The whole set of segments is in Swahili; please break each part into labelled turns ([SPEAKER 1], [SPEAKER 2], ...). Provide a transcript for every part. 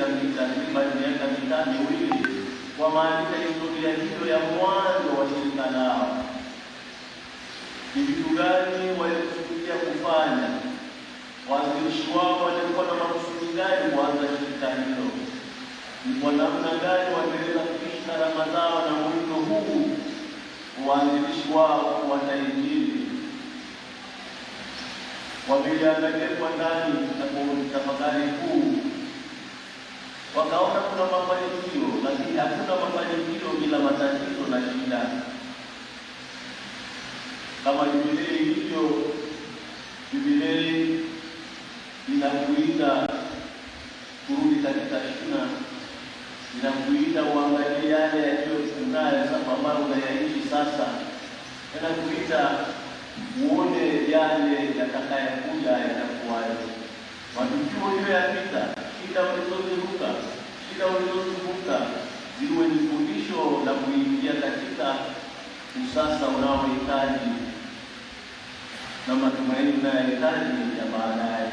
[SPEAKER 1] cha takriban miaka mitano miwili wameandika historia hiyo ya mwanzo wa shirika lao. Ni vitu gani walikusudia kufanya? Waanzilishi wao walikuwa na makusudi gani kuanza shirika hilo? Ni kwa namna gani waliweza kuishi karama zao na mwito huu waanzilishi wao wa Injili? Wameliangalia kwa ndani na tafakari kuu, wakaona kuna mafanikio, lakini hakuna mafanikio bila matatizo na shida. Kama Biblia ilivyo, Biblia inakuita kurudi katika shina, inakuita uangalie yale yaliyokunayo sasa ambayo unayaishi sasa, inakuita uone yale yatakayokuja yatakuwaje. Matukio hiyo yapita, shida ulizozivuka, shida ulizozivuka ziwe ni fundisho la kuingia katika usasa unaohitaji na matumaini unayohitaji ya baadaye.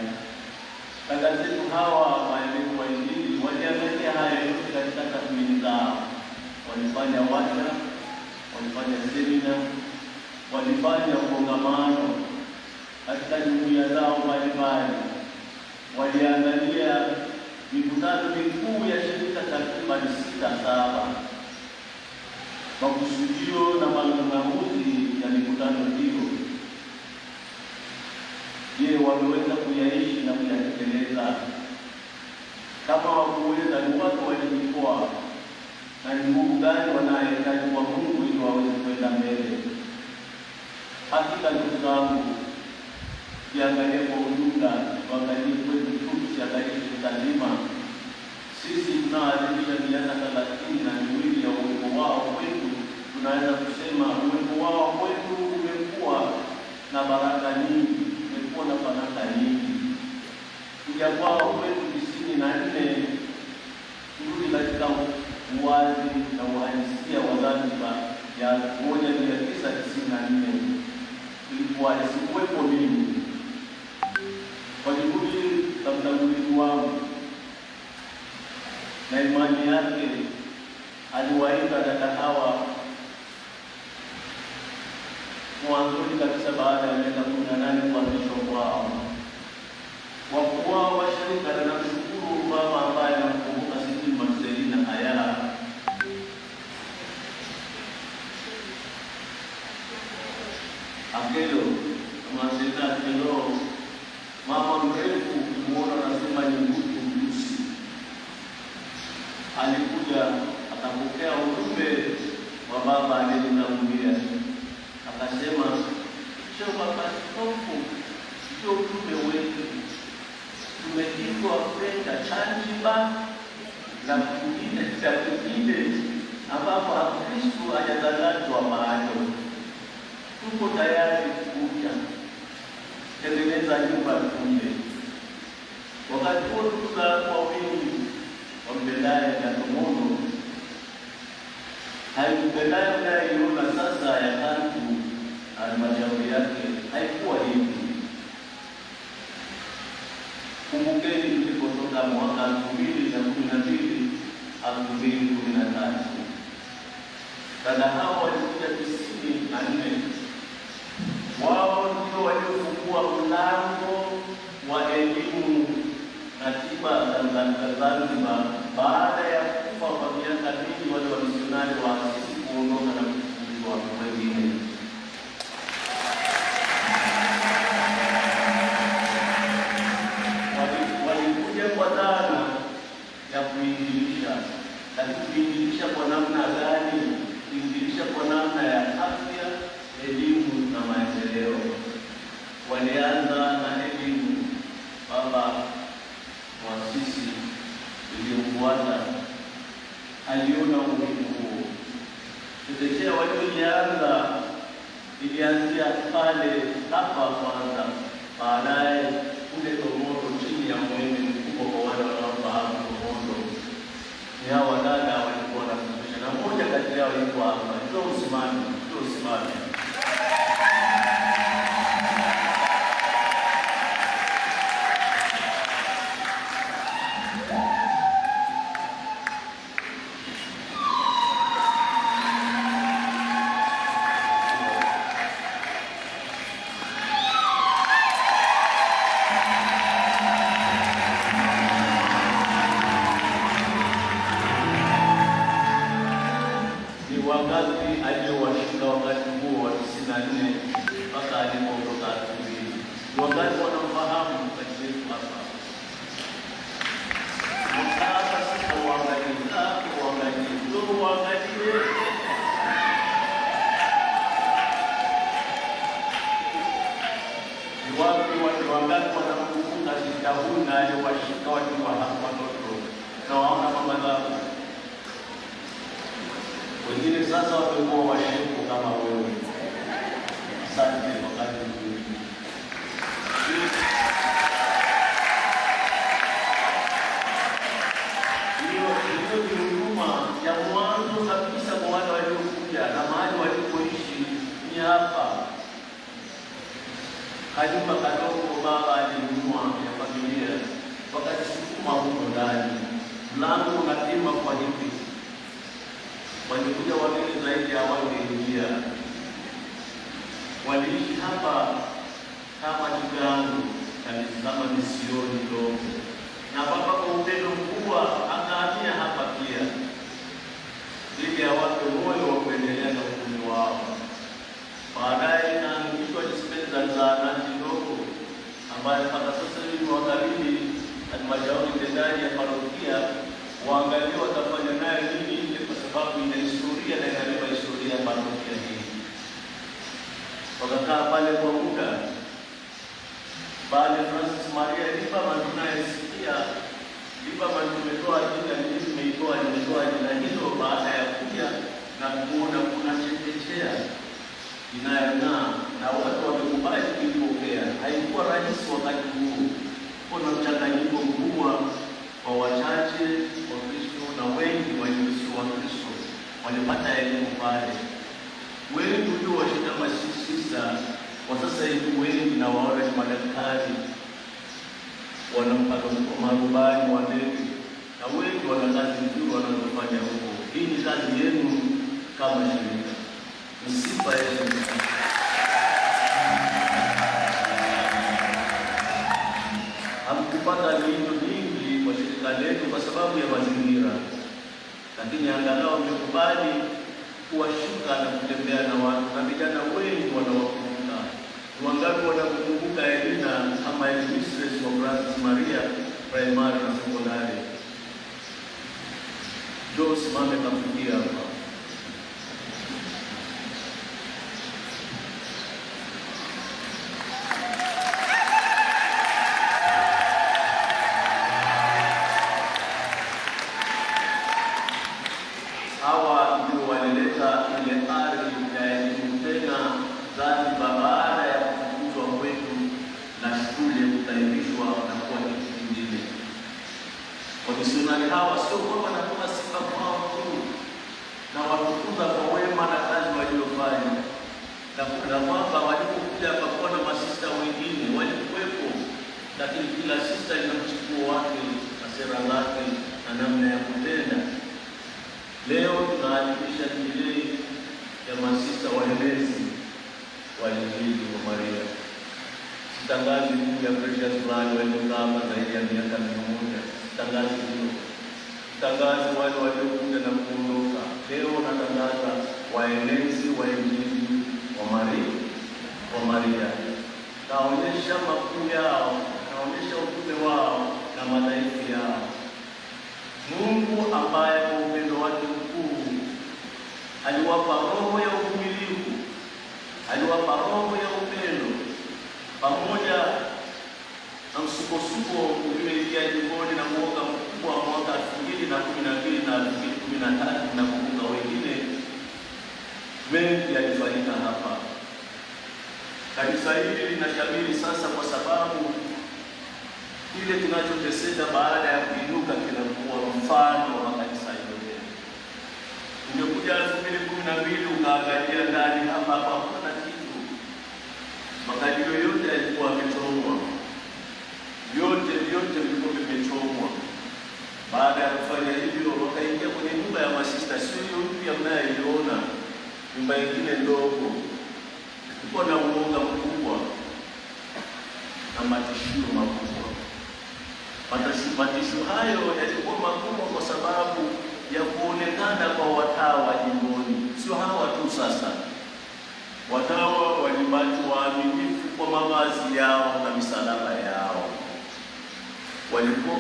[SPEAKER 1] Kaka zetu hawa waalimu wa Injili waliangalia haya yote katika tathmini zao. Walifanya warsha, walifanya semina, walifanya kongamano katika jumuiya zao mbalimbali. Waliangalia mikutano mikuu ya shirika takriban 6-7. Makusudio na maamuzi ya mikutano hiyo, je, wameweza kuyaishi na kuyatekeleza? Kama wakuweza, ni watu walijitoa na ni nguvu gani wanayohitaji kwa Mungu ili waweze kwenda mbele? Hakika ndugu zangu, kiangalia kwa ujumla, tuangalie kwetu tu, tusiangalie shirika zima. Sisi tunaadhimisha miaka 32 ya uwepo wao kwetu. Tunaweza kusema uwepo wao kwetu umekuwa na baraka nyingi, umekuwa na fanaka nyingi. Kuja kwao kwetu 94 kurudi katika uwazi na uhalisia wa Zanzibar ya 1994 ilikuwa isikuwepo mimi. Kwa juhudi za mtangulizi wangu na imani yake, aliwaita dada hawa mwanzoni kabisa baada ya miaka 18 kuanzishwa kwao. Wakuu wao wa shirika, na namshukuru mama ambaye anamkumbuka Sisi Marcelina Ayala, Akelo Marcelina Akelo, mama mrefu kumuona nasema ni mtu mjusi. Alikuja akapokea ujumbe wa baba aliyemtangulia, akasema, "Sio baba askofu, sio ujumbe wetu. Tumeitwa kwenda Zanzibar na kingine ambapo Kristo hajatangazwa bado. Tuko tayari kuja, tengeneza nyumba tuje." Wakati huo tukawa wingi wambendaye ya Tomondo, haikubendaye unaiona sasa ya tatu halmashauri yake haikuwa hivi. Kumbukeni tulipotoka mwaka 2012 2013. Dada hao walikuja 94. Wao ndio waliofungua mlango wa elimu na tiba za Zanzibar baada ya kufa kwa miaka mingi wale wamisionari wa asisi kuondoka na kufunzwa wengine. Walikuja kwa dhana ya kuinjilisha, lakini kuinjilisha kwa namna gani? Kuinjilisha kwa namna ya afya, elimu na maendeleo. Walianza na elimu. Baba mwasisi iliyofuata aliona umuhimu huo. Chekechea walioanza ilianzia pale hapa kwanza, baadaye kule Tomondo chini ya mwenge mkubwa. Kwa wale wanaofahamu Tomondo, ni hao dada walikuwa wanafundisha, na mmoja kati yao yuko hapa. Ndio usimame. wapi watu wangapi wanakumbuka shida huyu na aliwashika wakiwa hapa watoto na waona mama zao. Wengine sasa wamekuwa washefu kama wewe. Asante kwa kazi nzuri. Hiyo ni huduma ya mwanzo kabisa kwa wale waliokuja na mahali walipoishi ni hapa. Kajumba kadogo baba alinunua ya familia, wakati sukuma huko ndani, mlango unapima kwa hivi. Walikuja wageni zaidi hawangeingia. Waliishi hapa kama Kigango, kama misioni ndogo. Na baba kwa upendo mkubwa akahamia hapa pia, ili awape moyo wa kuendelea na utume wao. Baadaye naangishwa dispensa zahanati ndogo ambayo mpaka sasa hivi wakaridi halmashauri tendaji ya parokia waangalie watafanya nayo nini ile, kwa sababu ina historia na inabeba historia ya parokia hii. Wakakaa pale kwa muda. Baada Francis Maria Lieberman tunayesikia Lieberman tumetoa jina hili, nimetoa jina hilo baada ya kuja na kuona kuna chekechea inayong'aa na watu wamekubali kuipokea. Haikuwa rahisi wakati huo, kuna mchanganyiko mkubwa kwa wachache wa Kristo na wengi waliosi wa Kristo walipata elimu pale. Wengi ndio washika masisisa kwa sasa hivi, wengi na waona ni madaktari, wanampata marubani wa ndege, na wengi wana kazi nzuri wanazofanya huko. Hii ni kazi yenu kama shirika, msifa yenu. Hamkupata vitu vingi kwa shirika letu kwa sababu ya mazingira, lakini angalau mmekubali kuwashuka na kutembea na watu, na vijana wengi wanawakumbuka. Wangapi wanakumbuka Elina kama mistress wa Francis Maria primary na sekondari? Ndio simame kafikia hapa. Hawa ndio walileta ile ardhi ya elimu tena Zanzibar baada ya kufukuzwa kwetu na shule kutaifishwa na kuwa kitu kingine. Wamisionari hawa sio kwamba natuma sifa kwao tu, na watukuza kwa wema na kazi waliofanya, na kwamba walipokuja pakuwa na masista wengine walikuwepo, lakini kila sista ina mchipuo wake na sera zake na namna ya kutenda. Leo tunaadhimisha jubilei ya masista waelezi wa Injili wa Maria. Sitangazi juu ya Precious Blood waliokaa hapa zaidi ya miaka 100. Sitangazi hilo. Sitangazi wale waliokuja na kuondoka. Leo natangaza waelezi wa Injili wa Maria. Naonyesha makuu yao, naonyesha utume wao na madhaifu yao. Mungu ambaye kwa upendo wake mkuu aliwapa roho ya uvumilivu, aliwapa roho ya upendo, pamoja na msukosuko ulioingia jimboni na mwoga mkubwa wa mwaka 2012 na 2013 na kufunga wengine. Mengi yalifanyika hapa. Kanisa hili linashamiri sasa kwa sababu kile tunachoteseka baada ya kuinuka kinakuwa mfano wa kanisa yote. Ungekuja 2012 ukaangalia ndani hapa hakuna kitu. Makadirio yote yalikuwa yamechomwa. Yote vilikuwa vimechomwa. Baada ya kufanya hivyo wakaingia kwenye nyumba ya masista, sio hiyo mpya mnayoiona, nyumba nyingine ndogo. Kulikuwa na uoga mkubwa na matishio makubwa. Matisho hayo yalikuwa makubwa kwa sababu ya kuonekana kwa watawa jimboni. Sio hawa tu sasa. Watawa walibaki waaminifu kwa mavazi yao na misalaba yao. Walikuwa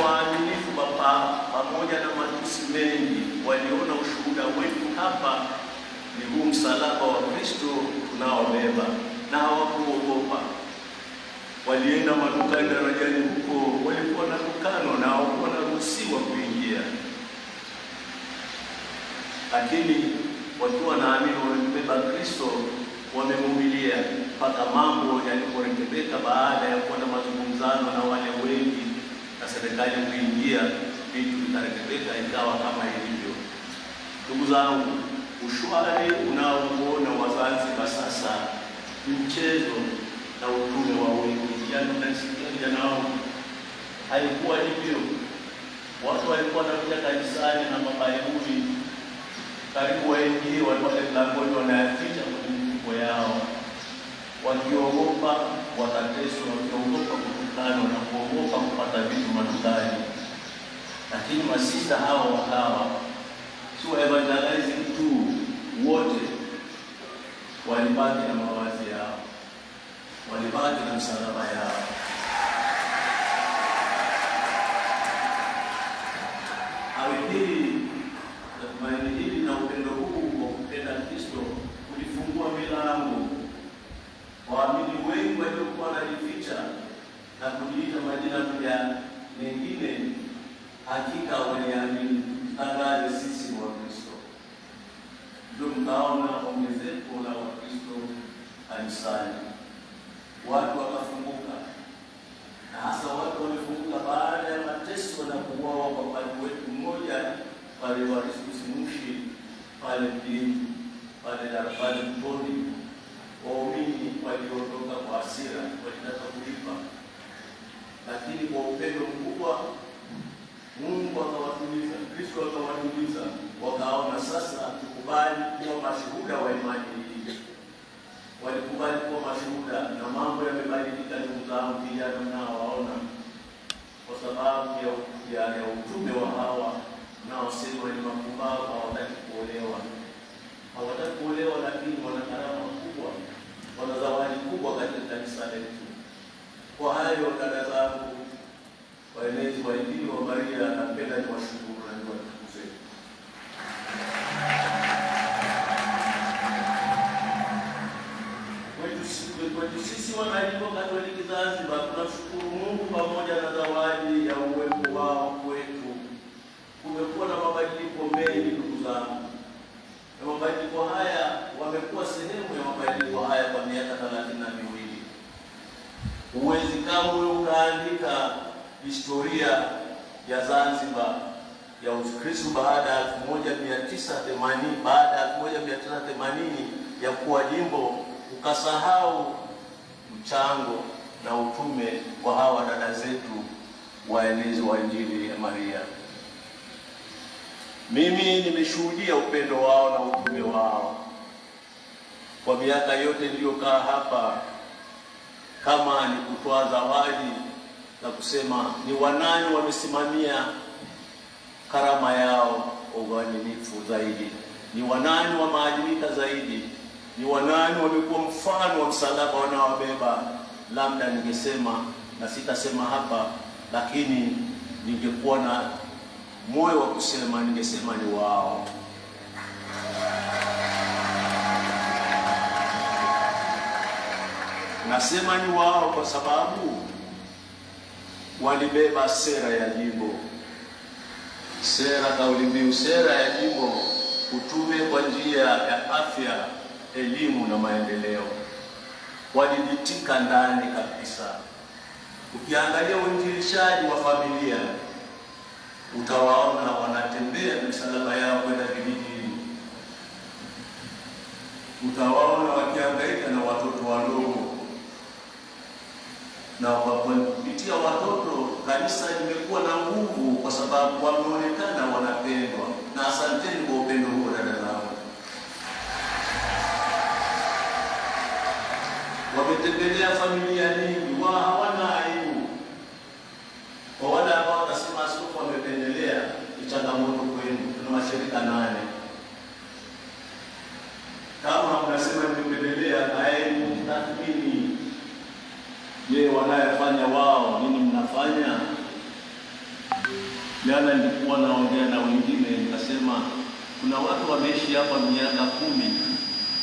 [SPEAKER 1] waaminifu pamoja na matusi mengi. Waliona ushuhuda wetu hapa tunaobeba, na hawakuogopa. Walienda madukani darajani huko, walikuwa na dukano na hawakuwa wanaruhusiwa kuingia, lakini watu wanaamini wamebeba Kristo, wamemumilia mpaka mambo yaliporekebika. Baada ya kuwa na mazungumzano na wale wengi na serikali kuingia, vitu vikarekebika, ikawa kama ilivyo. Ndugu zangu, ushwari unaoona wa Zanzibar sasa ni mchezo na utume wa wengi. Mnasikia vijana wao, haikuwa hivyo. Watu walikuwa wanakuja kanisani na mabaibuli karibu waingie, walikuwa mlangoni wanayaficha kwenye mifuko yao, wakiogopa watateswa, wakiogopa kutukanwa na kuogopa kupata vitu madukani. Lakini masista hao wakawa sio evangelizing tu, wote walibaki na mawazi yao, walibaki na msalaba yao. Tumaini hili na upendo huu wa kupenda Kristo ulifungua milango. Waamini wengi waliokuwa wanajificha na kujiita majina ya mengine, hakika waliamini tangaze sisi ni Wakristo. Ndio mkaona ongezeko la Wakristo kanisani. Watu wakafunguka, na hasa watu wamefunguka baada ya mateso na kuuawa kwa padri wetu mmoja pale Warisusi pale mjini pale Mtoni. Waumini waliondoka kwa hasira, walitaka kulipa, lakini kwa upendo mkubwa Mungu akawatuliza, Kristo akawatuliza, wakaona sasa tukubali kuwa mashuhuda wa imani hii. Walikubali kuwa mashuhuda na mambo yamebadilika. Ndugu zangu, vijana mnaowaona, kwa sababu ya utume wa hawa naosema ni mapumbavu, hawataki kuolewa. Hawataki kuolewa, lakini wana karama kubwa, wana zawadi kubwa katika kanisa letu. Kwa hayo, dada zangu, waenezi wa Injili wa Maria, napenda niwashukuru na niwatukuze. Kwetu sisi Wanajimbo Katoliki Zanzibar, tunashukuru Mungu pamoja na zawadi ya uwepo wao kwetu. Kumekuwa na mabadiliko mengi, ndugu zangu, na mabadiliko haya wamekuwa sehemu ya mabadiliko haya kwa miaka 32. Huwezi kamwe ukaandika historia ya Zanzibar ya Ukristo baada ya 1980, baada ya 1980 ya kuwa jimbo, ukasahau mchango na utume wa hawa dada zetu waenezi wa Injili ya Maria. Mimi nimeshuhudia upendo wao na utume wao kwa miaka yote niliyokaa hapa, kama ni kutoa zawadi na kusema ni wanani wamesimamia karama yao kwa uaminifu zaidi, ni wanani wameadimika zaidi, ni wanani wamekuwa mfano wa msalaba wanaobeba. Labda ningesema, na sitasema hapa, lakini ningekuwa na moyo wa kusema, ningesema ni wao. Nasema ni wao kwa sababu walibeba sera ya jimbo, kauli mbiu sera ya jimbo: utume kwa njia ya afya, elimu na maendeleo. Walijitika ndani kabisa. Ukiangalia uinjilishaji wa familia, utawaona wanatembea na misalaba yao kwenda vijijini. Utawaona wakihangaika na watoto wadogo, na kwa kupitia watoto kanisa limekuwa na nguvu, kwa sababu wameonekana wanapendwa. Na asanteni kwa upendo huo, dada zangu. Wametembelea familia nyingi, hawana aibu. Kwa wale ambao watasema askofu wamependelea, ni changamoto kwenu. Tuna mashirika 8. Kama mnasema nimependelea, aibu tathmini. Je, wanayofanya wao nini mnafanya? Jana nilikuwa naongea na wengine, nikasema kuna watu wameishi hapa miaka 10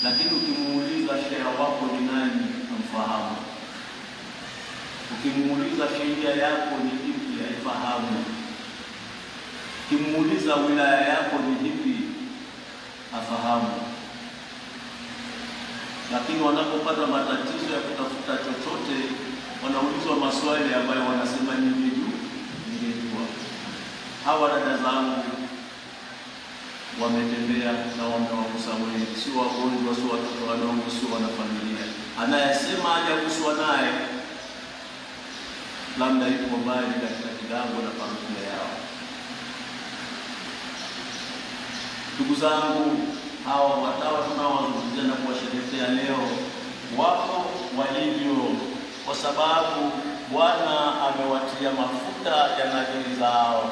[SPEAKER 1] lakini ukimuuliza sheha wako ni nani, amfahamu. Ukimuuliza sheria yako ni ipi, haifahamu. Ukimuuliza wilaya yako ni ipi, afahamu. Lakini wanapopata matatizo ya kutafuta chochote, wanaulizwa maswali ambayo wanasema ningejua. Hawa dada zangu wametembea na wamewagusa wengi, si wagonjwa, si watoto wadogo, si wanafamilia. Anayesema hajaguswa naye labda yuko mbali katika kigango na parokia yao. Ndugu zangu, hawa watawa tunaowazungumzia na kuwasherehekea leo wapo walivyo kwa sababu Bwana amewatia mafuta ya nadhiri zao.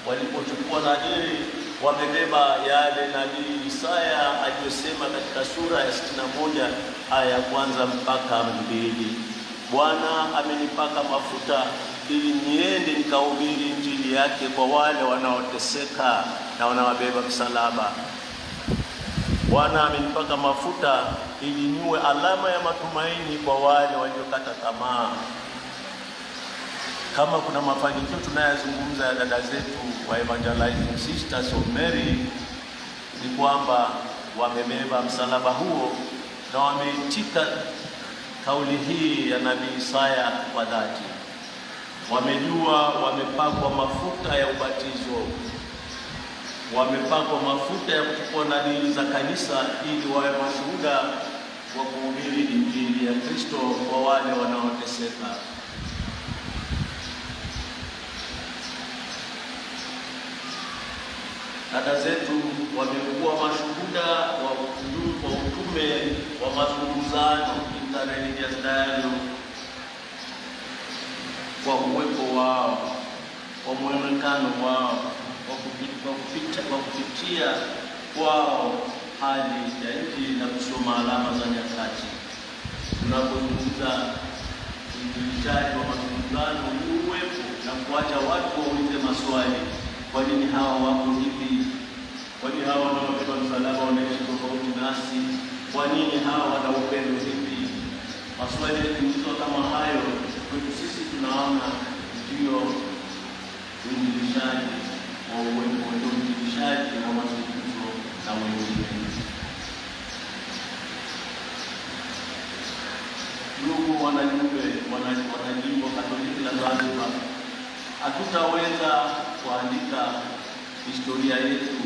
[SPEAKER 1] Walipochukua nadhiri, wamebeba yale nabii Isaya aliyosema katika sura ya 61 aya ya 1 mpaka 2. Bwana amenipaka mafuta ili niende nikahubiri injili yake kwa wale wanaoteseka na wanaobeba msalaba. Bwana amenipaka mafuta ili niwe alama ya matumaini kwa wale waliokata tamaa. Kama kuna mafanikio tunayozungumza ya dada zetu wa Evangelizing Sisters of Mary, ni kwamba wamebeba msalaba huo na wameitika kauli hii ya nabii Isaya kwa dhati. Wamejua wamepakwa mafuta ya ubatizo, wamepakwa mafuta ya kuchukua nadhiri za kanisa ili wawe mashuhuda wa kuhubiri injili ya Kristo kwa wale wanaoteseka. Dada zetu wamekuwa mashuhuda wa utume wa mazungumzano, interreligious dialogue, kwa uwepo wao, kwa mwonekano wao, kwa kupitia kwao hali ya nchi na kusoma alama za nyakati. Tunapozungumza uinjilishaji wa mazungumzano ni uwepo na kuacha watu waulize maswali. Kwa nini hawa wako hivi? Kwa nini hawa wanaobeba msalaba wanaishi tofauti nasi? Kwa nini hawa wana upendo hivi? Maswali yakiulizwa kama hayo, kwetu sisi tunaona ndio uinjilishaji wa uwepo, ndio uinjilishaji wa mazungumzo na wengine. Ndugu wanajumbe, wanajimbo Katoliki la Zanzibar, hatutaweza kuandika historia yetu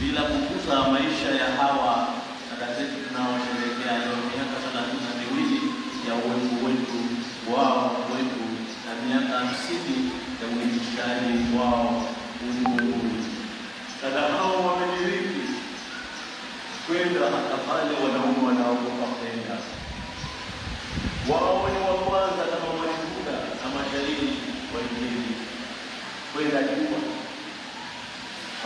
[SPEAKER 1] bila kukuza maisha ya hawa dada zetu tunaowasherehekea leo, miaka 32 ya uwepo wetu wao wetu na miaka 50 ya uinjilishaji wao ulimwenguni. Dada hao wamediriki kwenda hata pale wanaume wanaogopa kwenda. Wao ni wa kwanza kama mashuhuda na mashahidi wa Injili kwenda Juba,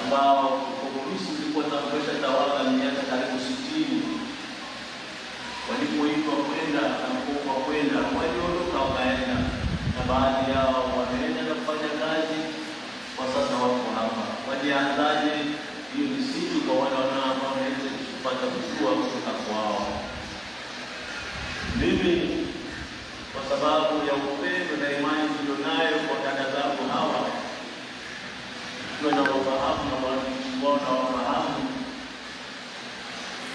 [SPEAKER 1] ambao ukomunisti ulikuwa unakwenda tawala miaka karibu 60. Walipoitwa kwenda na kuomba kwenda, waliondoka wakaenda, na baadhi yao wameenda na kufanya kazi, kwa sasa wako hapa. Walianzaje? Hiyo ni siri kwa wale wanaoweza kupata kujua kutoka kwao. Mimi kwa sababu ya upendo na imani nilionayo kwa dada zangu hawa, na wafahamu na wafahamu,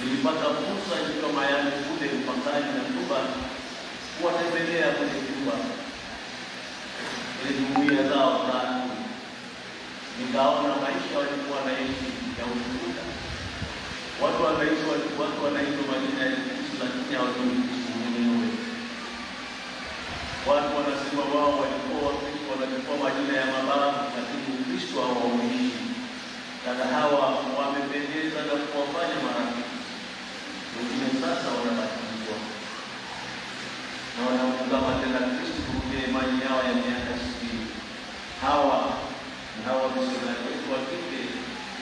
[SPEAKER 1] nilipata fursa nikiwa Miami kule mpakani na Cuba kuwatembelea kwenye Cuba ile jumuiya zao tatu. Nikaona maisha walikuwa wanaishi ya ushuhuda. Watu wanaishi majina ya Kristo lakini hawajui mwenyewe. Watu wanasema wao walikuwa Wakristo, wanachukua majina ya mababu lakini Ukristo hawauishi. Dada hawa wamependeza na kuwafanya marafiki. Wengine sasa wanabatizwa na wanaungama tena Kristo kupitia imani yao ya miaka 60. Hawa misionari wetu wa kike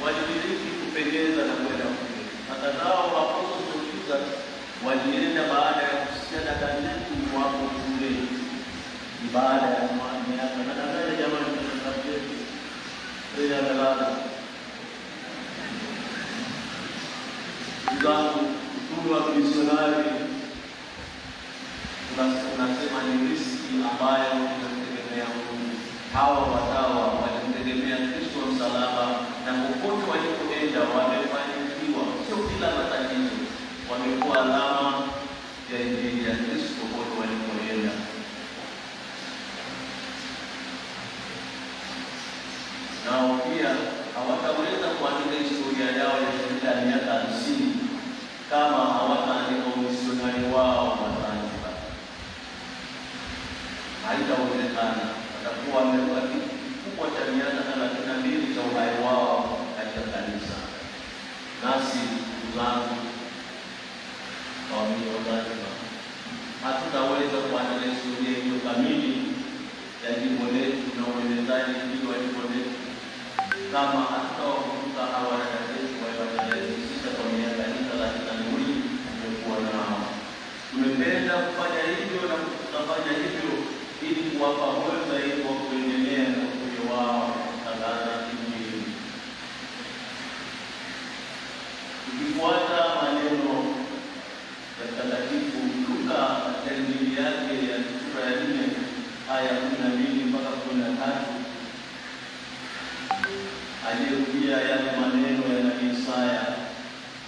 [SPEAKER 1] walidiriki kupendeza na kwenda kule. Hata nao wapoza walienda baada ya kusikia dada zetu wako kule. Baada ya miaka na dada jamani tunasafiri bila dalala. Ndugu utume wa misionari unasema ni riski ambayo tunamtegemea Mungu. Hawa watawa walimtegemea Kristo wa msalaba, na popote walipoenda wamefanikiwa. Sio kila matatizo, wamekuwa alama ya Injili ya Kristo popote walipoenda. Nao pia hawataweza kuandika historia yao ya zaidi ya miaka 50 kama hawataandika umisionari wao wa Zanzibar. Haitawezekana. Watakuwa wamekuwa kikubwa cha miaka 32 cha uhai wao katika kanisa. Nasi ndugu zangu waamini wa Zanzibar, hatutaweza kuandika historia hiyo kamili ya jimbo letu na uendeshaji wa jimbo letu kama hatutawakumbuka hawa dada zetu waliotusaidia kwa miaka 32 tumekuwa nao. Tumependa kufanya hivyo na tutafanya hivyo ili kuwapa moyo zaidi wa kuendelea na utume wao kutangaza Injili. Tukifuata maneno ya Mtakatifu Luka katika Injili yake ya sura ya 4 aya 12 mpaka 13, aliyerudia yale maneno ya nabii Isaya,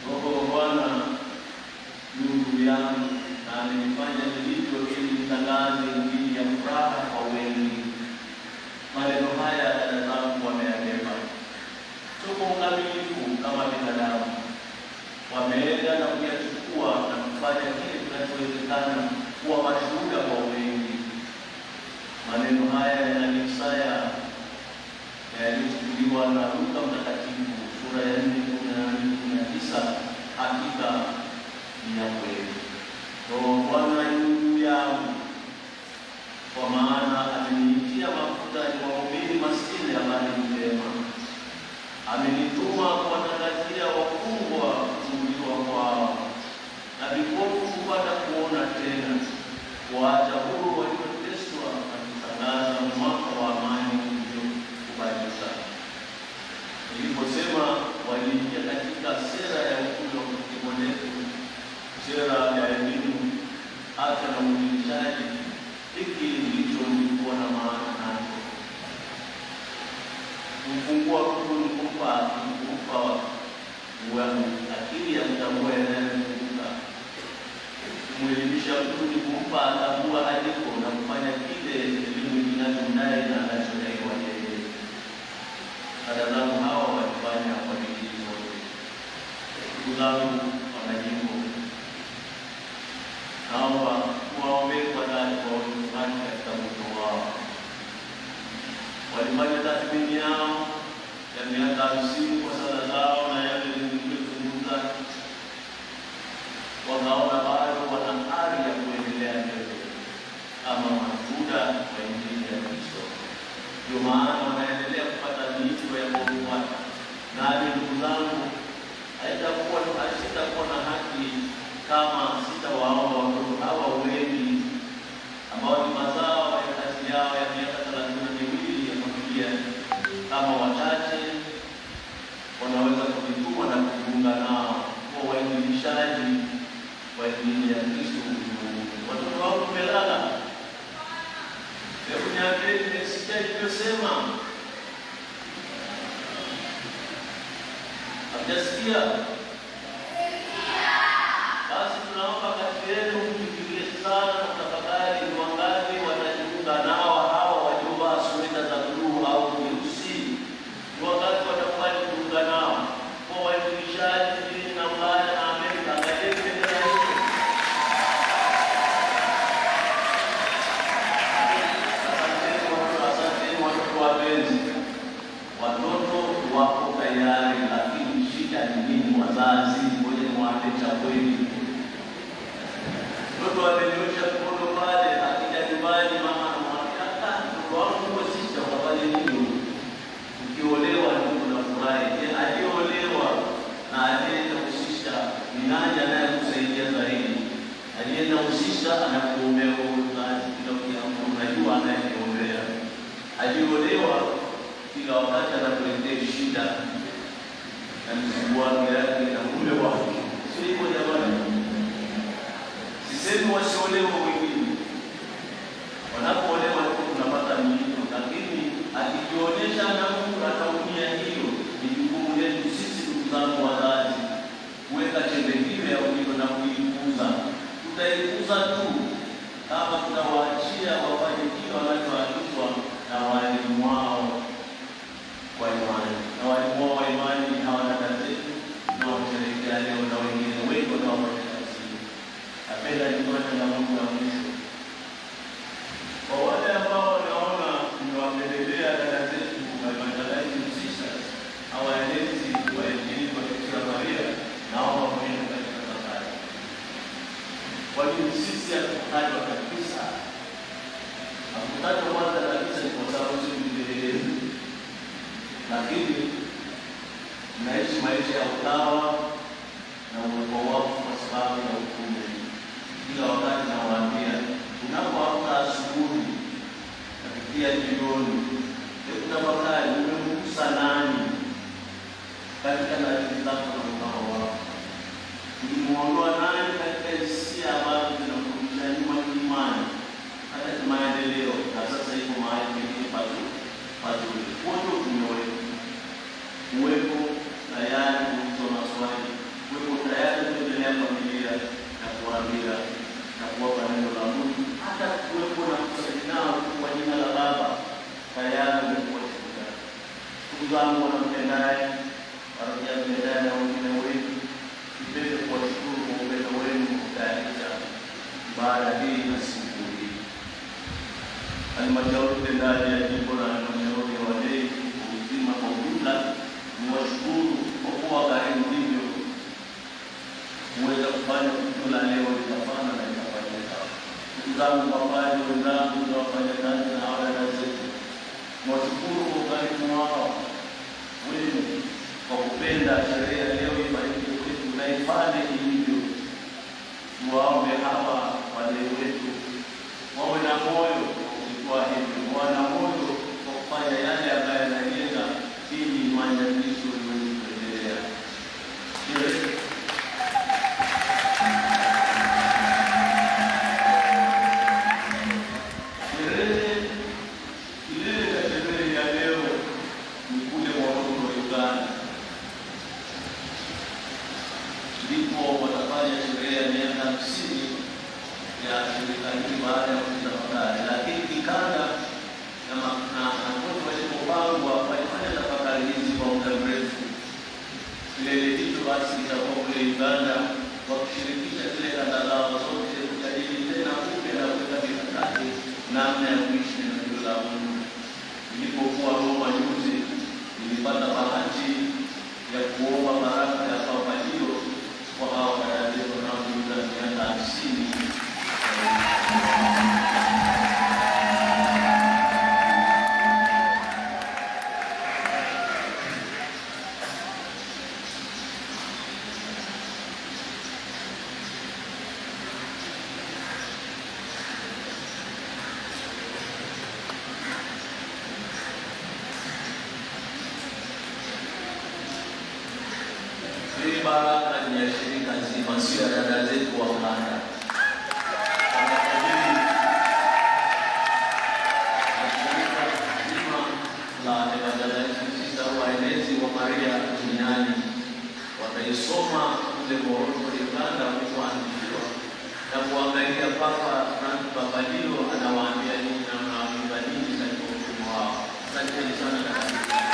[SPEAKER 1] Roho wa Bwana yu juu yangu, na amenifanya nilivyo ili nitangaze Injili ya furaha kwa wengi. Maneno haya dada zangu wameyabeba, sio kwa ukamilifu kama binadamu. Wameenda na kuyachukua na kufanya kile kinachowezekana kuwa mashuhuda kwa wengi. Maneno haya ya nabii Isaya yalichukuliwa na Luka Mtakatifu sura ya 4:19, hakika ni ya kweli. Roho wa Bwana yu juu yangu, kwa maana amenitia mafuta niwahubiri maskini habari njema. Amenituma kuwatangazia wafungwa kufunguliwa kwao, na vipofu kupata kuona tena, kuwaacha huru walioteswa, na kutangaza mwaka wa amani uliokubalika. Niliposema waliingia katika sera ya utume wa kimonefu, sera ya elimu, afya na uinjilishaji, hiki ndicho nilikuwa na maana nacho. Kufungua mtu ni kumpa akili ya kutambua yanayomzunguka. Kumwelimisha mtu ni kumpa atambua aliko na kufanya kile elimu inachomdai na anachodaiwa yeye. Dada zangu hawa walifanya kwa bidii zote. Ndugu zangu wanajimbo, naomba kuwaombee kwa dhati kwa watumishi katika mwito wao. Walifanya tathmini yao ya miaka 50 kwa sala zao na yale niliyozungumza, wakaona bado wana ari ya kuendelea mbele kama mashuhuda wa Injili ya Kristo. Ndio maana wanaendelea kupata miito ya kufuata. Na ndugu zangu, haitakuwa na haki kama sitawaomba watoto hawa wengi ambao ni mazao ya kazi yao ya miaka 32 ya familia, kama wachache wanaweza kujituma na kujiunga nao kwa wainjilishaji wa Injili ya Kristo. Watoto wao tumelala. Hebu niambie, nimesikia nilivyosema? Hamjasikia? Basi tunaomba kati yenu mfikirie sana na tafakari ni wangapi watajiunga nao hawa waliovaa sweta za bluu au nyeusi. Ni wangapi watakubali kujiunga nao kwa wainjilishaji nchini na Ulaya na Amerika? Angalieni bendera hiyo. Asanteni watoto wapenzi. Watoto wako tayari, lakini shida ni nini? Wazazi, ngoja niwaambie cha kweli. Mtoto amenyosha mkono pale, akija nyumbani mama anamwambia, mtoto wangu kwa sisi utafanya nini? Ukiolewa ndio unafurahi. Je, aliolewa na alienda usisha ni nani anayekusaidia zaidi? Alienda usisha anakuombea kwa uzazi kila kiambo, unajua anayeombea. Aliolewa kila wakati anakuletea shida na mzigo wake na mume wake. Sio hivyo jamani? tutaikuza tu kama tutawaachia wafanye kile wanachoagizwa na walimu wao wa imani. Na walimu wao wa imani ni hawa dada zetu na washerehekea leo na wengine wengi wanaofanya kazi. Napenda nitoe changamoto ya mwisho kwa wale ambao wanaona tumewapendelea dada zetu wa Evangelizing Sisters, hawaelezi wainjili wa Bikira Maria na hao wamwenda katika safari. Kwa hiyo sisi hatukutajwa kabisa. Hakutajwa kwanza kabisa ni kwa sababu sisi tumelelewa. Lakini tunaishi maisha ya utawa na uwepo wao kwa sababu ya utume. Kila wakati nawaambia, unapoamka asubuhi na kufikia jioni, hebu tafakari umemgusa nani katika nafsi zako na ukao wako. Ulimuondoa nani katika hisia ambazo zinakurudisha nyuma kiimani hata kimaendeleo, na sasa iko mahali pengine pazuri. Wote tumeweka uwepo tayari kuuliza maswali, uwepo tayari kuendelea familia na kuambia na kuwapa neno la Mungu, hata kuwepo na kusaidia nao kwa jina la Baba tayari umekuwa shujaa. Ndugu zangu wanampendaye, parokia mpendaye na wengine wetu, nipende kuwashukuru kwa upendo wenu kutayarisha ibada hii na siku hii. Halmashauri tendaji ya jimbo na halmashauri ya walei uzima kwa ujumla, niwashukuru kwa kuwa karimu hivyo kuweza kufanya tukio la leo litafana na litafanyika. Ndugu zangu, mapadri wenzangu na wafanyakazi na hawa dada zetu, niwashukuru kwa ukarimu wao wenu kwa kupenda sherehe ya leo ifanyike kwetu na ifanye hivyo. Tuwaombe hapa walei wetu wawe na moyo kwa hivyo, wana moyo kwa kufanya yale ambayo yanajenga ili imani ya Kristo iweze kuendelea. Kilele cha sherehe ya leo ni kule Morogoro, Uganda. Ndipo watafanya sherehe ya miaka 50 ya shirika hili baada ya kutafakari, lakini kikanda na wote walipopangwa walifanya tafakari hizi kwa muda mrefu. Kilele hicho basi kitakuwa kule Uganda, wakishirikisha zile kanda zao zote kujadili tena upya na kuweka mikakati namna ya kuishi na neno la Mungu. Nilipokuwa Roma juzi, nilipata bahati ya kuomba baraka ya Papa Leo kwa hawa dada wanaotimiza miaka 50. Hii baraka ni ya shirika nzima, sio ya dada zetu wa kanda. La Evangelizing Sisters waenezi wa Maria duniani wataisoma kule Morogoro, Uganda, kuanzishwa na kuangalia Papa Leo anawaambia nini na anawaambia nini katika utume wao. Asanteni sana.